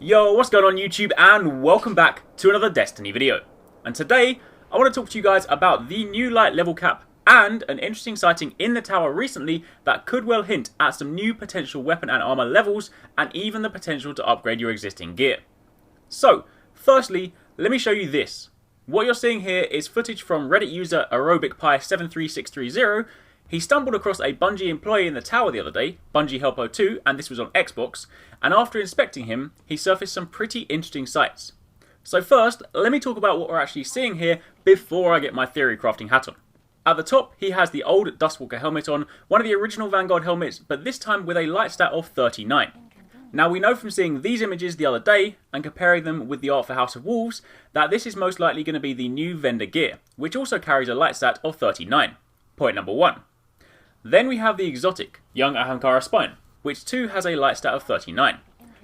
Yo, what's going on YouTube, and welcome back to another Destiny video. And today, I want to talk to you guys about the new light level cap and an interesting sighting in the tower recently that could well hint at some new potential weapon and armor levels and even the potential to upgrade your existing gear. So, firstly, let me show you this. What you're seeing here is footage from Reddit user AerobicPie73630. He stumbled across a Bungie employee in the tower the other day, Bungie Helpo 2, and this was on Xbox, and after inspecting him, he surfaced some pretty interesting sights. So first, let me talk about what we're actually seeing here before I get my theory crafting hat on. At the top, he has the old Dustwalker helmet on, one of the original Vanguard helmets, but this time with a light stat of 39. Now we know from seeing these images the other day, and comparing them with the art for House of Wolves, that this is most likely going to be the new vendor gear, which also carries a light stat of 39. Point number 1. Then we have the exotic, Young Ahamkara Spine, which too has a light stat of 39.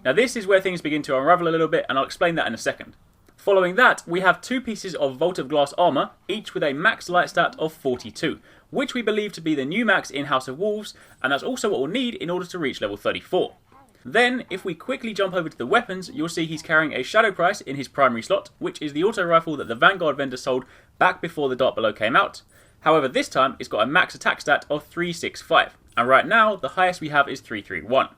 Now this is where things begin to unravel a little bit, and I'll explain that in a second. Following that, we have two pieces of Vault of Glass armor, each with a max light stat of 42, which we believe to be the new max in House of Wolves, and that's also what we'll need in order to reach level 34. Then, if we quickly jump over to the weapons, you'll see he's carrying a Shadow Price in his primary slot, which is the auto rifle that the Vanguard vendor sold back before the Dark Below came out. However, this time it's got a max attack stat of 365, and right now the highest we have is 331.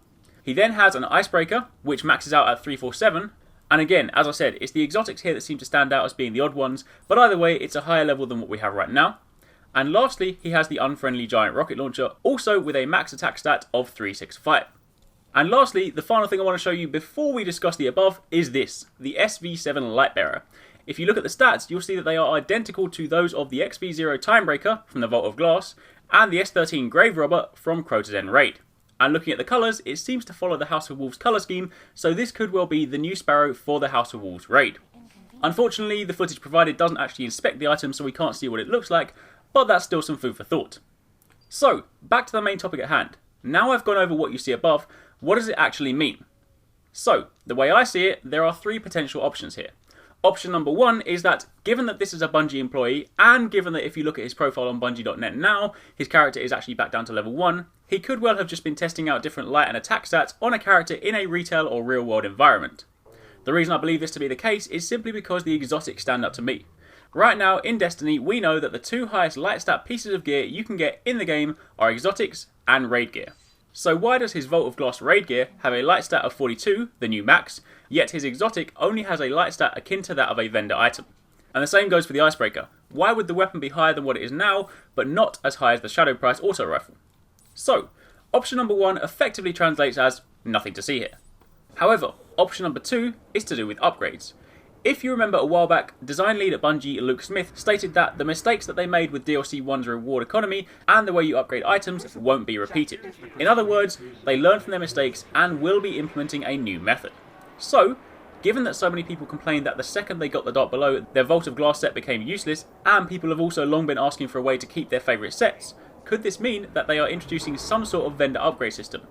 He then has an Icebreaker, which maxes out at 347, and again, as I said, it's the exotics here that seem to stand out as being the odd ones, but either way, it's a higher level than what we have right now. And lastly, he has the Unfriendly Giant Rocket Launcher, also with a max attack stat of 365. And lastly, the final thing I want to show you before we discuss the above is this, the SV7 Lightbearer. If you look at the stats, you'll see that they are identical to those of the XV0 Timebreaker from the Vault of Glass and the S13 Grave Robber from Crota's End Raid. And looking at the colours, it seems to follow the House of Wolves colour scheme, so this could well be the new Sparrow for the House of Wolves raid. Unfortunately, the footage provided doesn't actually inspect the item, so we can't see what it looks like, but that's still some food for thought. So, back to the main topic at hand. Now I've gone over what you see above, what does it actually mean? So, the way I see it, there are three potential options here. Option number 1 is that, given that this is a Bungie employee, and given that if you look at his profile on Bungie.net now, his character is actually back down to level 1, he could well have just been testing out different light and attack stats on a character in a retail or real world environment. The reason I believe this to be the case is simply because the exotics stand out to me. Right now, in Destiny, we know that the two highest light stat pieces of gear you can get in the game are exotics and raid gear. So why does his Vault of Glass raid gear have a light stat of 42, the new max, yet his exotic only has a light stat akin to that of a vendor item? And the same goes for the Icebreaker. Why would the weapon be higher than what it is now, but not as high as the Shadow Price auto rifle? So, option number 1 effectively translates as nothing to see here. However, option number 2 is to do with upgrades. If you remember a while back, design lead at Bungie, Luke Smith, stated that the mistakes that they made with DLC 1's reward economy and the way you upgrade items won't be repeated. In other words, they learned from their mistakes and will be implementing a new method. So, given that so many people complained that the second they got the Dark Below, their Vault of Glass set became useless, and people have also long been asking for a way to keep their favourite sets, could this mean that they are introducing some sort of vendor upgrade system?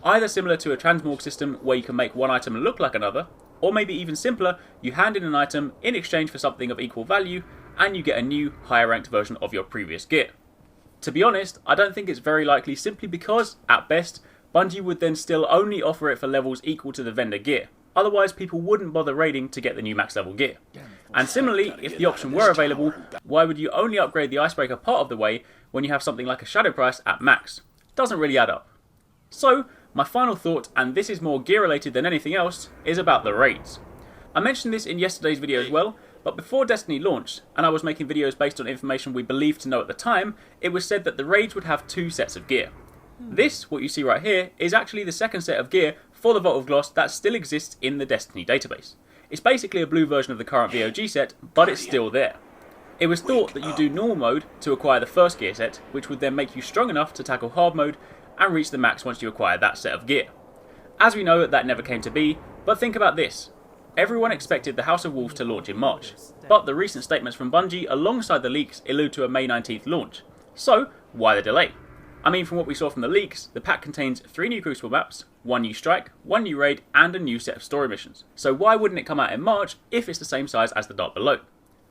Either similar to a transmorg system where you can make one item look like another, or maybe even simpler, you hand in an item in exchange for something of equal value, and you get a new, higher ranked version of your previous gear. To be honest, I don't think it's very likely simply because, at best, Bungie would then still only offer it for levels equal to the vendor gear. Otherwise, people wouldn't bother raiding to get the new max level gear. And similarly, if the option were available, why would you only upgrade the Icebreaker part of the way when you have something like a Shadow Price at max? Doesn't really add up. So, my final thought, and this is more gear related than anything else, is about the raids. I mentioned this in yesterday's video as well, but before Destiny launched, and I was making videos based on information we believed to know at the time, it was said that the raids would have two sets of gear. This, what you see right here, is actually the second set of gear for the Vault of Glass that still exists in the Destiny database. It's basically a blue version of the current VOG set, but it's still there. It was thought that you do normal mode to acquire the first gear set, which would then make you strong enough to tackle hard mode and reach the max once you acquire that set of gear. As we know, that never came to be, but think about this. Everyone expected the House of Wolves to launch in March, but the recent statements from Bungie alongside the leaks allude to a May 19th launch. So, why the delay? I mean, from what we saw from the leaks, the pack contains 3 new Crucible maps, 1 new strike, 1 new raid, and a new set of story missions. So why wouldn't it come out in March if it's the same size as the Dark Below?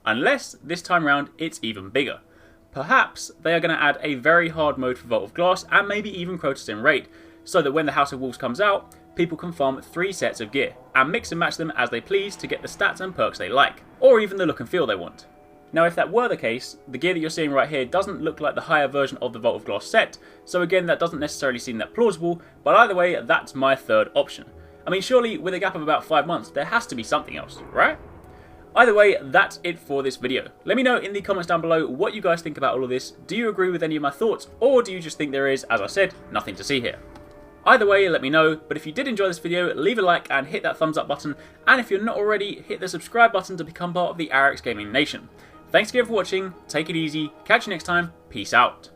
Unless, this time round, it's even bigger. Perhaps they are going to add a very hard mode for Vault of Glass and maybe even Crota's End Raid, so that when the House of Wolves comes out, people can farm 3 sets of gear, and mix and match them as they please to get the stats and perks they like, or even the look and feel they want. Now if that were the case, the gear that you're seeing right here doesn't look like the higher version of the Vault of Glass set, so again that doesn't necessarily seem that plausible, but either way that's my third option. I mean surely with a gap of about 5 months there has to be something else, right? Either way, that's it for this video. Let me know in the comments down below what you guys think about all of this. Do you agree with any of my thoughts, or do you just think there is, as I said, nothing to see here? Either way, let me know, but if you did enjoy this video, leave a like and hit that thumbs up button, and if you're not already, hit the subscribe button to become part of the RX Gaming Nation. Thanks again for watching, take it easy, catch you next time, peace out.